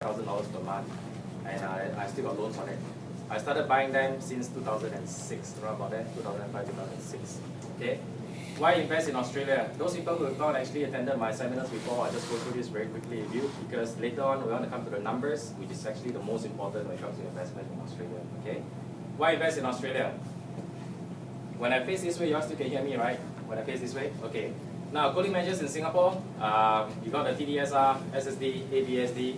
$1,000 per month, and I still got loans on it. I started buying them since 2006, around about that, 2005, 2006. Okay. Why invest in Australia? Those people who have not actually attended my seminars before, I'll just go through this very quickly with you, because later on we want to come to the numbers, which is actually the most important when it comes to investment in Australia. Okay. Why invest in Australia? When I face this way, you all still can hear me, right? When I face this way? Okay. Now, cooling measures in Singapore, you got the TDSR, SSD, ABSD.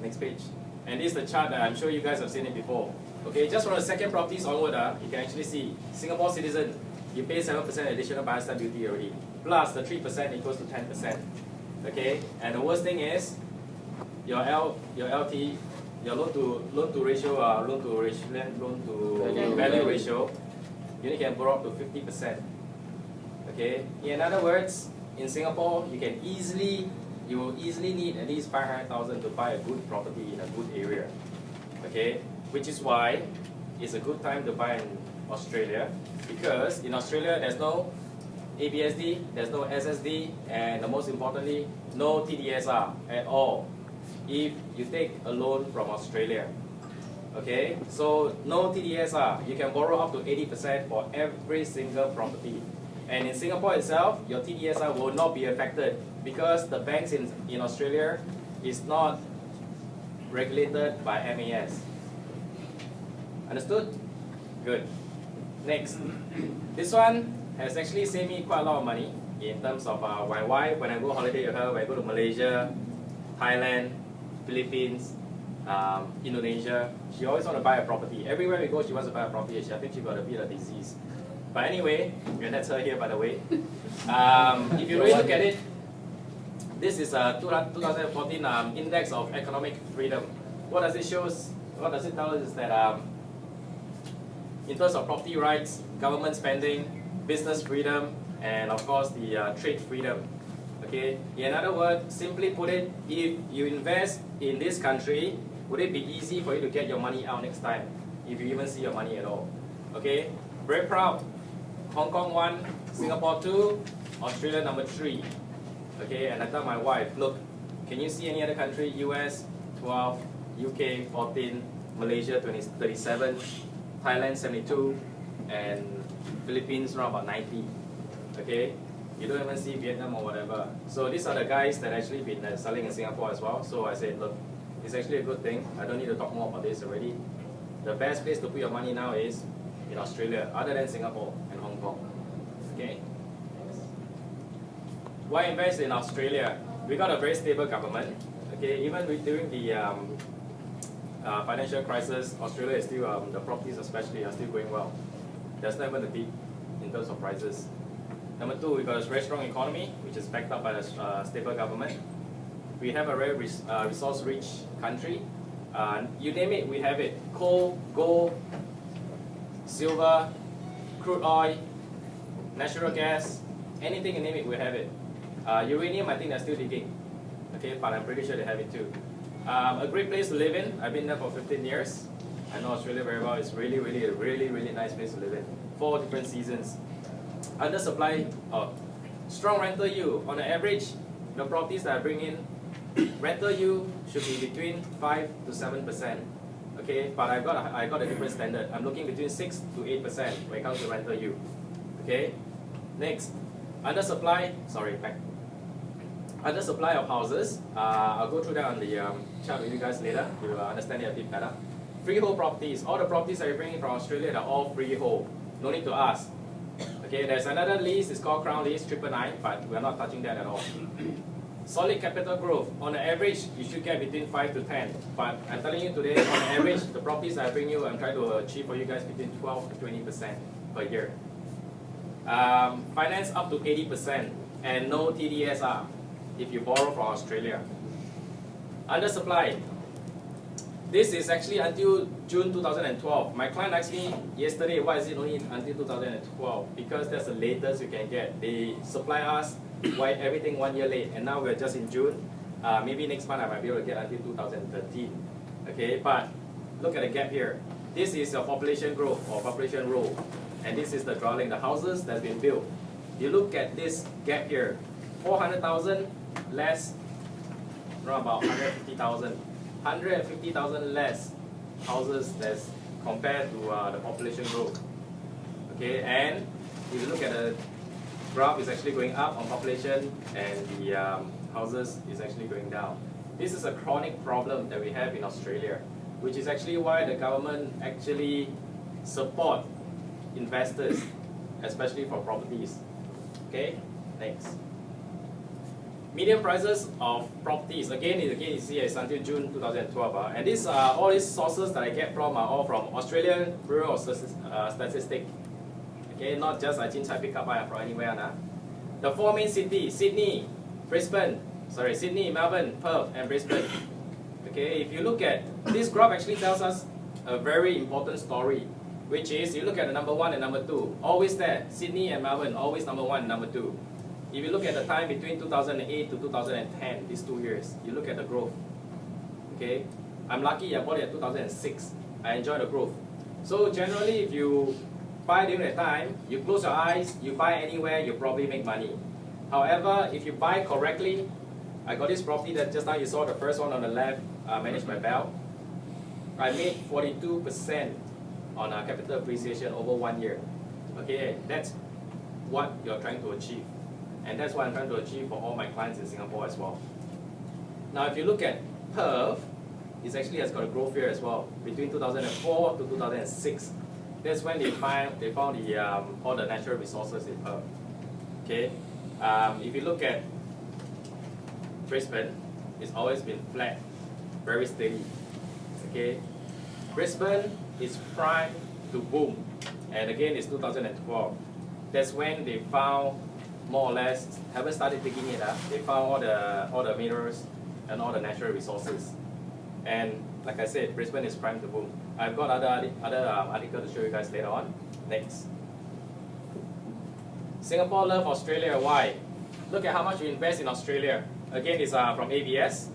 Next page. And this is the chart that I'm sure you guys have seen it before. Okay, just from the second properties onward, you can actually see Singapore citizen, you pay 7% additional buyer stamp duty already. Plus the 3% equals to 10%. Okay, and the worst thing is your LT, your loan to value ratio, you only can borrow up to 50%. Okay, in other words, in Singapore, you will easily need at least 500,000 to buy a good property in a good area. Okay, which is why it's a good time to buy in Australia, because in Australia there's no ABSD, there's no SSD, and most importantly, no TDSR at all if you take a loan from Australia. Okay, so no TDSR, you can borrow up to 80% for every single property. And in Singapore itself, your TDSR will not be affected because the banks in Australia is not regulated by MAS. Understood? Good. Next. This one has actually saved me quite a lot of money in terms of my wife, when I go holiday with her, when I go to Malaysia, Thailand, Philippines, Indonesia, she always wants to buy a property. Everywhere we go, she wants to buy a property. I think she got a bit of disease. But anyway, and that's her here, by the way. If you really look at it, this is a 2014 Index of Economic Freedom. What does it show? What does it tell us is that in terms of property rights, government spending, business freedom, and of course the trade freedom. Okay. In other words, simply put it, if you invest in this country, would it be easy for you to get your money out next time, if you even see your money at all? Okay. Very proud. Hong Kong 1, Singapore 2, Australia number 3. Okay, and I tell my wife, look, can you see any other country? US 12, UK 14, Malaysia 37, Thailand 72, and Philippines around about 90. Okay, you don't even see Vietnam or whatever. So these are the guys that actually been selling in Singapore as well. So I said, look, it's actually a good thing. I don't need to talk more about this already. The best place to put your money now is in Australia, other than Singapore and Hong Kong. Okay. Why invest in Australia? We got a very stable government. Okay, even during the financial crisis, Australia is still the properties especially are still going well. There's not even a dip in terms of prices. Number 2, we got a very strong economy, which is backed up by a stable government. We have a very resource-rich country. You name it, we have it. Coal, gold, silver, crude oil, natural gas, anything you name it, we have it. Uranium, I think they're still digging. Okay, but I'm pretty sure they have it too. A great place to live in. I've been there for 15 years. I know Australia very well. It's really, really, a really nice place to live in. 4 different seasons. Undersupply, strong rental yield. On the average, the properties that I bring in, rental yield should be between 5 to 7%. Okay, but I got a different standard. I'm looking between 6 to 8% when it comes to rental yield. Okay, next, undersupply. Sorry, back. Undersupply of houses. I'll go through that on the chart with you guys later. You'll understand it a bit better. Freehold properties. All the properties that we bring in from Australia are all freehold. No need to ask. Okay, there's another lease. It's called Crown Lease 999, but we're not touching that at all. Solid capital growth. On the average, you should get between 5 to 10. But I'm telling you today, on average, the properties I bring you, I'm trying to achieve for you guys between 12 to 20% per year. Finance up to 80% and no TDSR if you borrow from Australia. Undersupply. This is actually until June 2012. My client asked me yesterday, why is it only until 2012? Because that's the latest you can get. They supply us everything 1 year late, and now we're just in June. Maybe next month I might be able to get until 2013. Okay, but look at the gap here. This is the population growth or population roll, and this is the dwelling, the houses that's been built. You look at this gap here, 400,000 less around about 150,000. 150,000 less houses as compared to the population growth. Okay, and if you look at the graph, it's actually going up on population, and the houses is actually going down. This is a chronic problem that we have in Australia, which is actually why the government actually support investors, especially for properties. Okay, next. Median prices of properties. Again, you see it's until June 2012. And these are all these sources that I get from are all from Australian Bureau of Statistics. Okay, not just I pick up from anywhere. The four main cities: Sydney, Melbourne, Perth, and Brisbane. Okay, if you look at this graph, actually tells us a very important story, which is you look at the number 1 and number 2, always there. Sydney and Melbourne, always number 1 and number 2. If you look at the time between 2008 to 2010, these 2 years, you look at the growth. Okay, I'm lucky I bought it at 2006. I enjoy the growth. So generally, if you buy during that time, you close your eyes, you buy anywhere, you probably make money. However, if you buy correctly, I got this property that just now you saw the first one on the left, managed by Bell. I made 42% on capital appreciation over 1 year. Okay, that's what you're trying to achieve. And that's what I'm trying to achieve for all my clients in Singapore as well. Now, if you look at Perth, it actually has got a growth here as well. Between 2004 to 2006, that's when they found all the natural resources in Perth. Okay, if you look at Brisbane, it's always been flat, very steady. Okay, Brisbane is primed to boom, and again it's 2012. That's when they found, more or less, haven't started digging it up. They found all the minerals and all the natural resources, and like I said, Brisbane is primed to boom. I've got other articles to show you guys later on. Next. Singapore love Australia. Why? Look at how much we invest in Australia. Again, it's from ABS.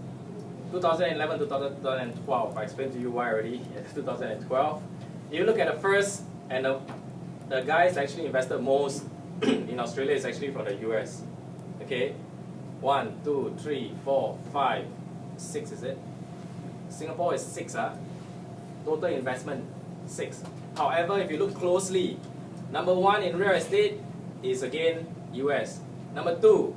2011 to 2012. I explained to you why already. 2012. If you look at the first, and the guys actually invested most in Australia is actually from the US. Okay, 1, 2, 3, 4, 5, 6 is it? Singapore is 6. Total investment 6. However, if you look closely, number 1 in real estate is again US. Number 2,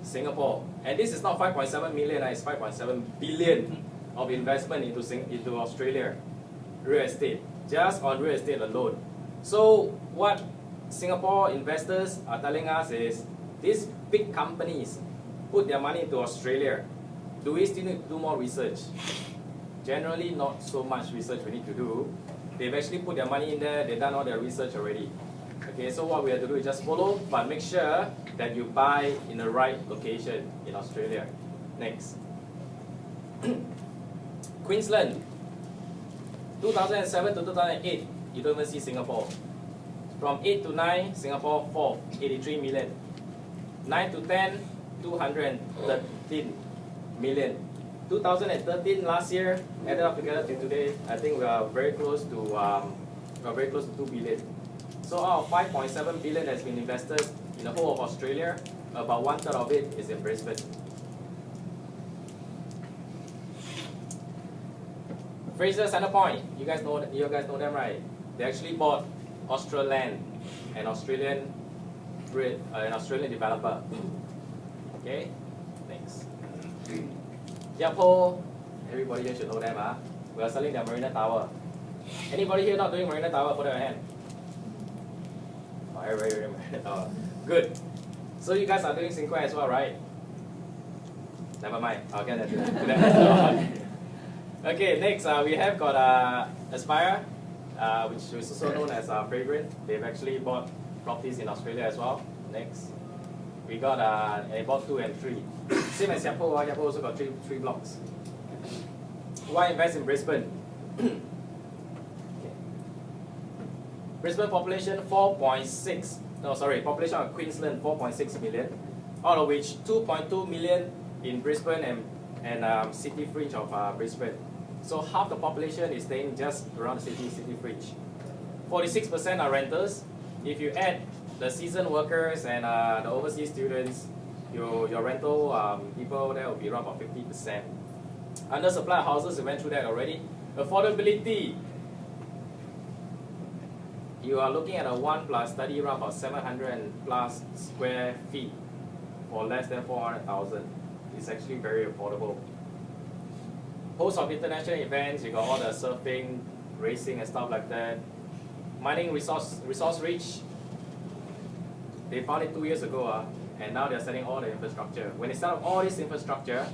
Singapore. And this is not 5.7 million, it's 5.7 billion of investment into Australia real estate, just on real estate alone. So what Singapore investors are telling us is, these big companies put their money into Australia. Do we still need to do more research? Generally, not so much research we need to do. They've actually put their money in there, they've done all their research already. Okay, so what we have to do is just follow, but make sure that you buy in the right location in Australia. Next. Queensland, 2007 to 2008, you don't even see Singapore. From 8 to 9, Singapore 4, 83 million. 9 to 10, 213 million. 2013, last year, added up together to today, I think we are very close to 2 billion. So out of 5.7 billion has been invested in the whole of Australia, about 1/3 of it is in Brisbane. Fraser Centrepoint, you guys know them, right? They actually bought Australand, an Australian developer. Okay, thanks. Yapo, everybody here should know them. We are selling their Marina Tower. Anybody here not doing Marina Tower? Put up your hand. Oh, everybody doing Marina Tower. Good. So you guys are doing Cinque as well, right? Never mind. I'll get to that. Okay, next we have got Aspire, which is also known as Fragrant. They've actually bought properties in Australia as well. Next, we got they bought 2 and 3. Same as Yapo. Yapo also got three blocks. Why invest in Brisbane? Okay. Brisbane population 4.6. No, sorry, population of Queensland 4.6 million, out of which 2.2 million in Brisbane and city fringe of Brisbane. So half the population is staying just around the city fringe. 46% are renters. If you add the seasoned workers and the overseas students, your rental people there will be around about 50%. Under supply of houses, we went through that already. Affordability, you are looking at a 1+ study around about 700+ square feet for less than 400,000. It's actually very affordable. Host of international events, you got all the surfing, racing and stuff like that. Mining resource rich. They found it 2 years ago, and now they're setting all the infrastructure. When they set up all this infrastructure,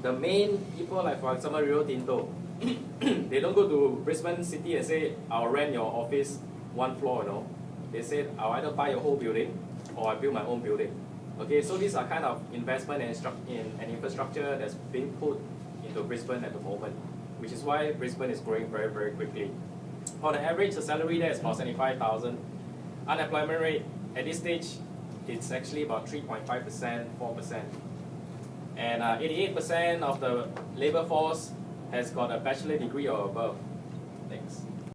the main people, like for example Rio Tinto, they don't go to Brisbane City and say, I'll rent your office 1 floor, you know. They said, I'll either buy your whole building or I build my own building. Okay, so these are kind of investment and infrastructure that's being put into Brisbane at the moment, which is why Brisbane is growing very, very quickly. On average, the salary there is about 75,000. Unemployment rate at this stage, it's actually about 3.5%, 4%. And 88% of the labor force has got a bachelor degree or above. Thanks.